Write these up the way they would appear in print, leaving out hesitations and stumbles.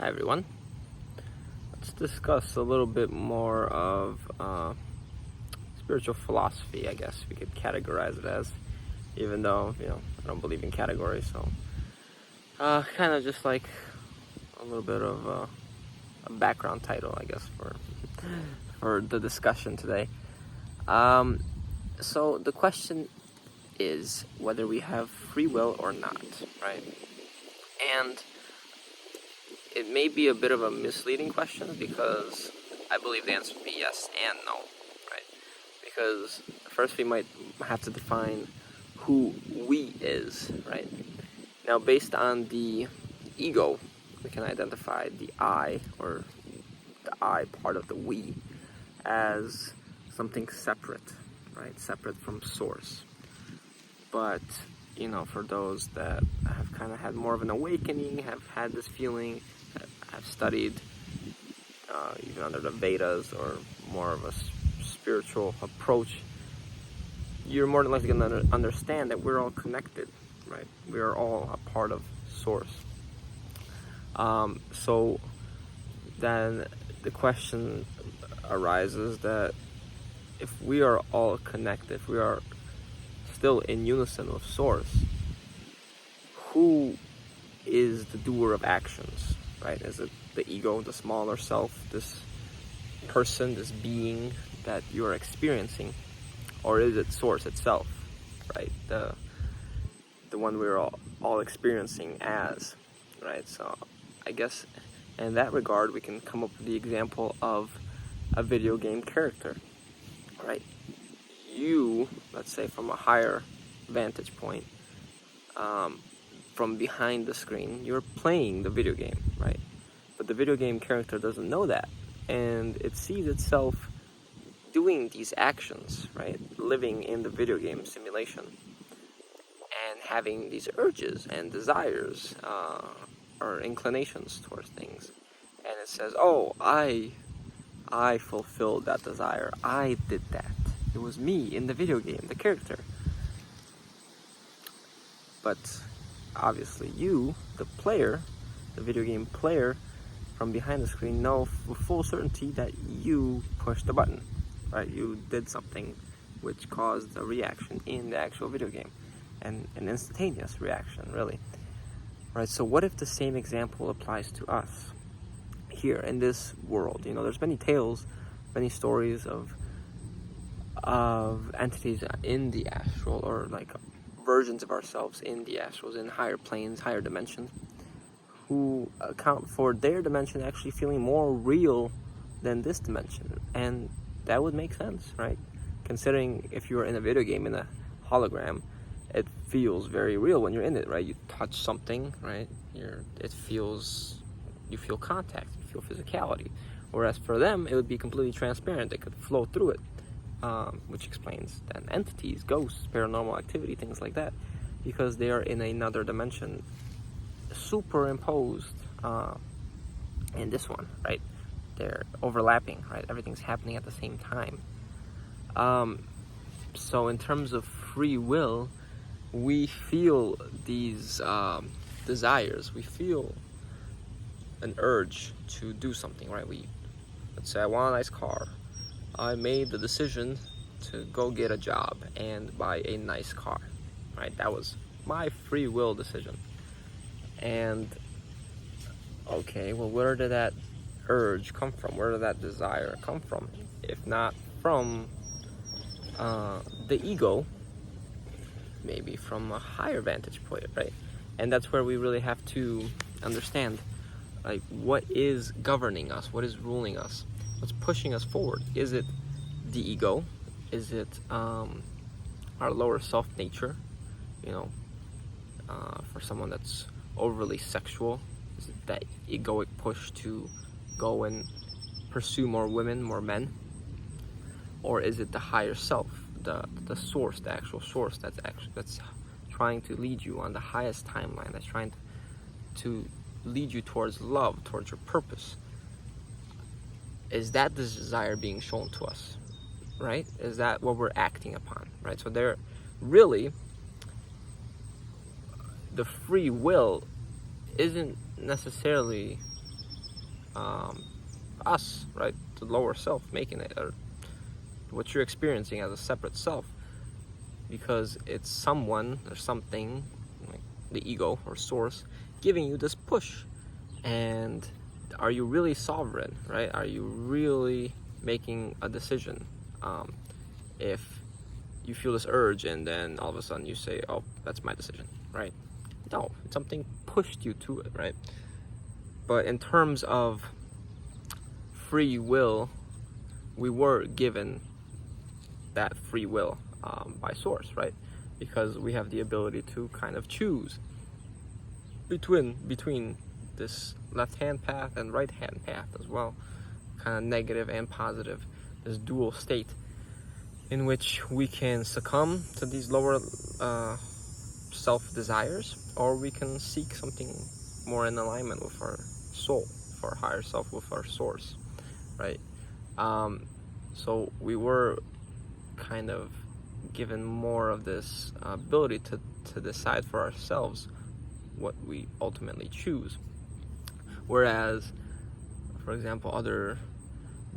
Hi everyone. Let's discuss a little bit more of spiritual philosophy, I guess we could categorize it as, even though, I don't believe in categories, so kind of just like a little bit of a background title, I guess, for the discussion today. So the question is whether we have free will or not, right? And it may be a bit of a misleading question because I believe the answer would be yes and no, right? Because first we might have to define who we is, right? Now, based on the ego, we can identify the I, or the I part of the we, as something separate, right? Separate from source. But, for those that have kind of had more of an awakening, have had this feeling, have studied even under the Vedas or more of a spiritual approach, you're more than likely going to understand that we're all connected, right? We are all a part of source. So then the question arises that if we are all connected, if we are still in unison with source, who is the doer of actions, right? Is it the ego, the smaller self, this person, this being that you're experiencing, or is it source itself, right? The one we're all experiencing as, right? So I guess in that regard, we can come up with the example of a video game character, right? You, let's say from a higher vantage point, from behind the screen, you're playing the video game, right? But the video game character doesn't know that, and it sees itself doing these actions, right? Living in the video game simulation and having these urges and desires or inclinations towards things. And it says, oh, I fulfilled that desire. I did that. It was me in the video game, the character. But obviously you, the player, the video game player, from behind the screen, know with full certainty that you pushed the button, right? You did something which caused a reaction in the actual video game, and an instantaneous reaction, really, right? So what if the same example applies to us here in this world? There's many tales, many stories of entities in the astral, or like versions of ourselves in the astrals, in higher planes, higher dimensions, who account for their dimension actually feeling more real than this dimension. And that would make sense, right? Considering if you're in a video game in a hologram, it feels very real when you're in it, right? You touch something, right? You feel contact, you feel physicality. Whereas for them, it would be completely transparent. They could flow through it, which explains then entities, ghosts, paranormal activity, things like that, because they are in another dimension, superimposed in this one, right? They're overlapping, right? Everything's happening at the same time. So in terms of free will, we feel these desires. We feel an urge to do something, right? Let's say I want a nice car. I made the decision to go get a job and buy a nice car, right? That was my free will decision. And okay, well, where did that urge come from? Where did that desire come from? If not from the ego, maybe from a higher vantage point, right? And that's where we really have to understand, like, what is governing us? What is ruling us? What's pushing us forward? Is it the ego? Is it our lower self nature? For someone that's overly sexual, is it that egoic push to go and pursue more women, more men? Or is it the higher self, the source, the actual source that's trying to lead you on the highest timeline, that's trying to lead you towards love, towards your purpose? Is that the desire being shown to us, right? Is that what we're acting upon, right? So there, really, the free will isn't necessarily us, right? The lower self making it, or what you're experiencing as a separate self, because it's someone or something, like the ego or source, giving you this push. And are you really sovereign, right? Are you really making a decision? If you feel this urge and then all of a sudden you say, oh, that's my decision, right? No, something pushed you to it, right? But in terms of free will, we were given that free will by source, right? Because we have the ability to kind of choose between this left-hand path and right-hand path as well, kind of negative and positive, this dual state in which we can succumb to these lower self-desires, or we can seek something more in alignment with our soul, with our higher self, with our source, right? So we were kind of given more of this ability to decide for ourselves what we ultimately choose. Whereas, for example, other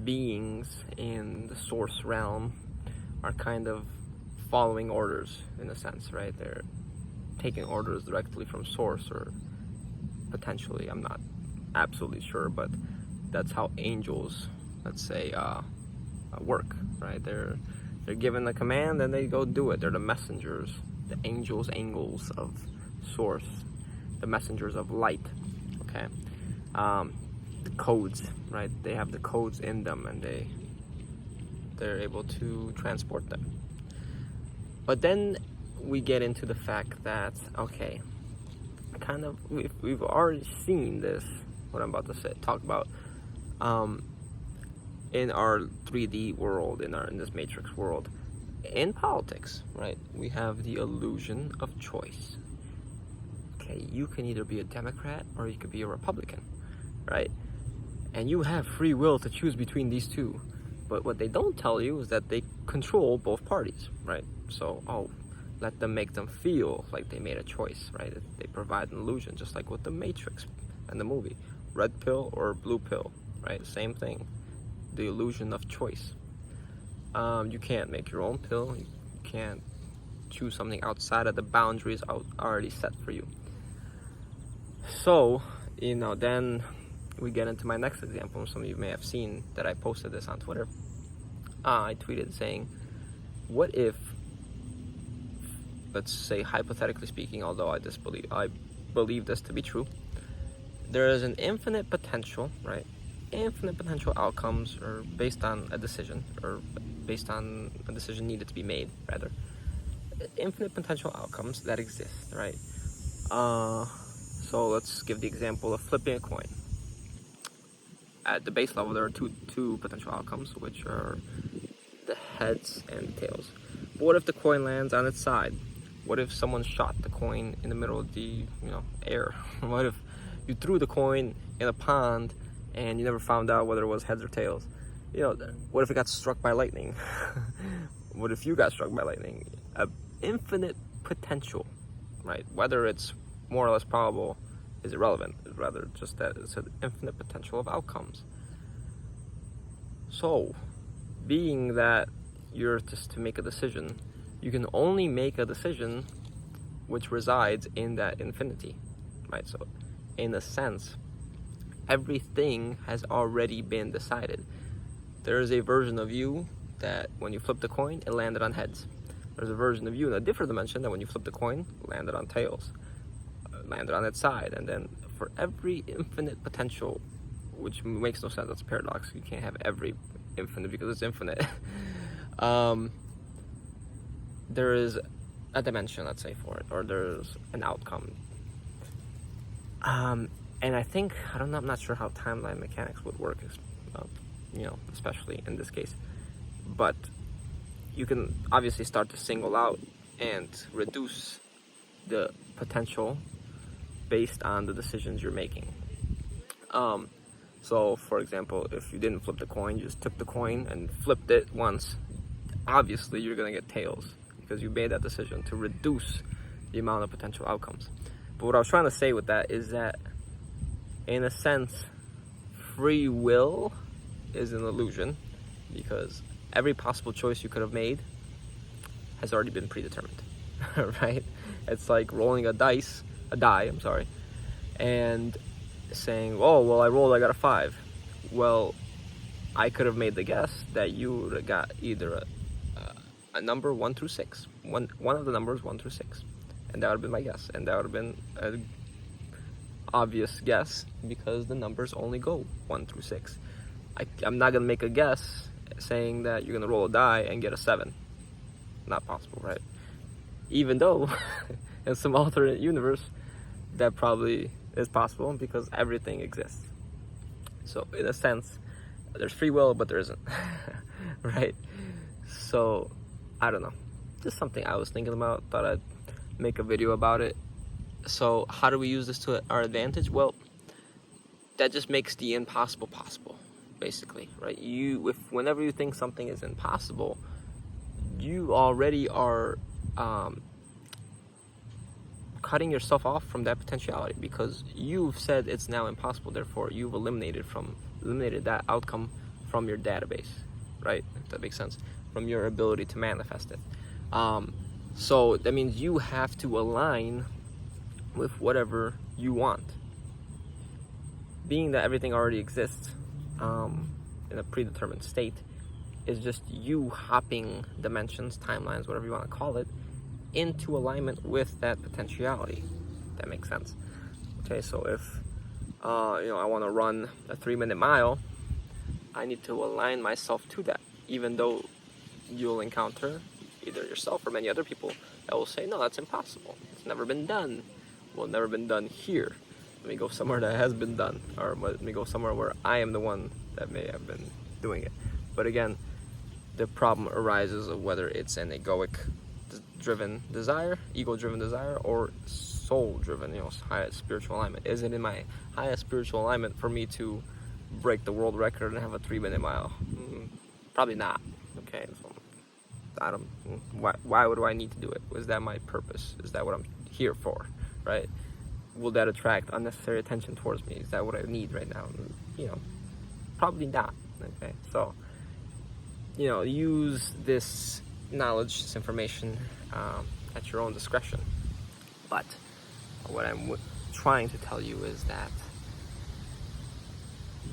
beings in the source realm are kind of following orders in a sense, right? They're taking orders directly from source, or potentially, I'm not absolutely sure, but that's how angels, let's say, work, right? They're given a command and they go do it. They're the messengers, the angels of source, the messengers of light, okay? The codes, right? They have the codes in them, and they're able to transport them. But then we get into the fact that, okay, kind of we've already seen this, what I'm about to talk about, in our 3D world, in this matrix world. In politics, right, we have the illusion of choice. Okay, you can either be a Democrat or you could be a Republican, right? And you have free will to choose between these two. But what they don't tell you is that they control both parties, right? So, let them make them feel like they made a choice, right? They provide an illusion, just like with the Matrix and the movie. Red pill or blue pill, right? Same thing. The illusion of choice. You can't make your own pill. You can't choose something outside of the boundaries already set for you. So, then we get into my next example. Some of you may have seen that I posted this on Twitter. I tweeted saying, what if, let's say hypothetically speaking, although I believe this to be true, there is an infinite potential, right? Infinite potential outcomes, or based on a decision, needed to be made, rather. Infinite potential outcomes that exist, right? So let's give the example of flipping a coin. At the base level, there are two potential outcomes, which are the heads and tails. But what if the coin lands on its side? What if someone shot the coin in the middle of the air? What if you threw the coin in a pond and you never found out whether it was heads or tails? What if it got struck by lightning? What if you got struck by lightning? Infinite potential, right? Whether it's more or less probable is irrelevant. It's rather just that it's an infinite potential of outcomes. So, being that you're just to make a decision, you can only make a decision which resides in that infinity, right? So, in a sense, everything has already been decided. There is a version of you that when you flipped the coin, it landed on heads. There's a version of you in a different dimension that when you flipped the coin, landed on tails, landed on its side. And then for every infinite potential, which makes no sense, that's a paradox. You can't have every infinite because it's infinite. There is a dimension, let's say, for it, or there's an outcome. And I think, I'm not sure how timeline mechanics would work, especially in this case. But you can obviously start to single out and reduce the potential based on the decisions you're making. So, for example, if you didn't flip the coin, you just took the coin and flipped it once, obviously you're going to get tails because you made that decision to reduce the amount of potential outcomes. But what I was trying to say with that is that, in a sense, free will is an illusion, because every possible choice you could have made has already been predetermined, right? It's like rolling a die, and saying, oh, well, I got a 5. Well, I could have made the guess that you would have got either a number 1 through 6, one of the numbers 1 through 6, and that would have been my guess, and that would have been an obvious guess because the numbers only go 1 through 6. I'm not gonna make a guess saying that you're gonna roll a die and get a 7. Not possible, right? Even though in some alternate universe that probably is possible because everything exists. So in a sense, there's free will, but there isn't, right? So I don't know, just something I was thinking about. Thought I'd make a video about it. So how do we use this to our advantage? Well, that just makes the impossible possible, basically, right? Whenever you think something is impossible, you already are cutting yourself off from that potentiality, because you've said it's now impossible. Therefore, you've eliminated that outcome from your database, right? If that makes sense, from your ability to manifest it. So that means you have to align with whatever you want. Being that everything already exists in a predetermined state, is just you hopping dimensions, timelines, whatever you want to call it, into alignment with that potentiality. That makes sense. Okay, so if I want to run a 3-minute mile, I need to align myself to that, even though you'll encounter either yourself or many other people that will say, no, that's impossible. It's never been done. Well, never been done here. Let me go somewhere that has been done, or let me go somewhere where I am the one that may have been doing it. But again, the problem arises of whether it's an ego-driven desire, or soul-driven, highest spiritual alignment. Is it in my highest spiritual alignment for me to break the world record and have a 3-minute mile? Probably not. Okay, so why would I need to do it? Is that my purpose? Is that what I'm here for, right? Will that attract unnecessary attention towards me? Is that what I need right now? Probably not. Okay, so use this knowledge, this information at your own discretion. But what I'm trying to tell you is that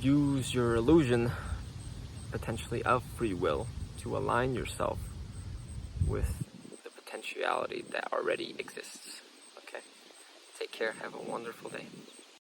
use your illusion, potentially of free will, to align yourself with the potentiality that already exists. Okay? Take care. Have a wonderful day.